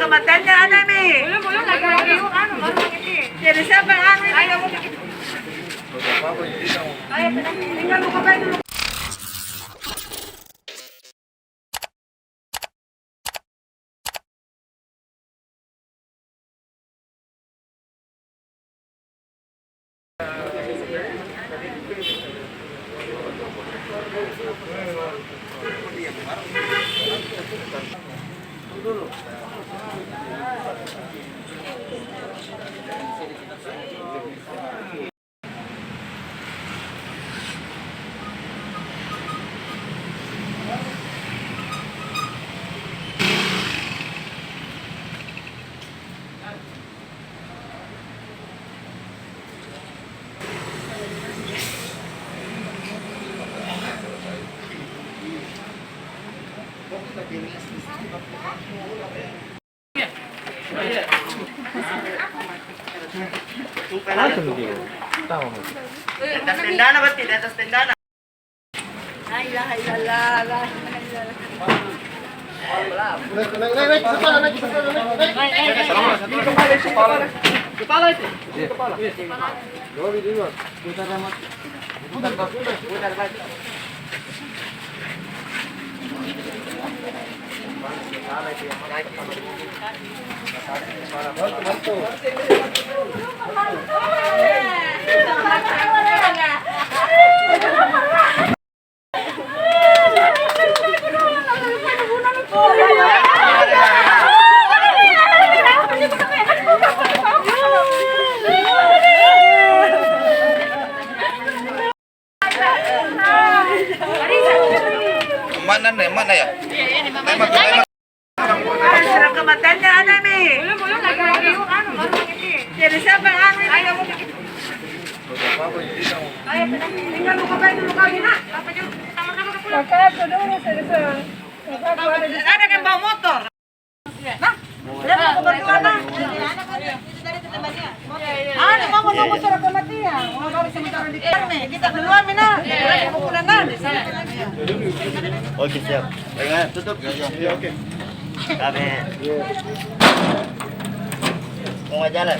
kematiannya ada nih. Belum lagi baru ini. Jadi siapa yang anu ini? Ayo Tinggal buka bayi dulu. Atas tendana berarti di atas tendana. La ilaha illallah, la ilaha Mana ya? Surat kematiannya ada nih. belum lagi baru ini. Jadi siapa yang anu ini? Ayo Tinggal buka bayi dulu kali nak. Ada yang bawa motor. Nah, dia mau ke berdua nah. Ada mau surat kematian. Mau dari sementara di nih. Kita keluar mina. Mau pulang nah. Oke, siap. Baiklah, tutup. Ya, oke. Kami mau jalan.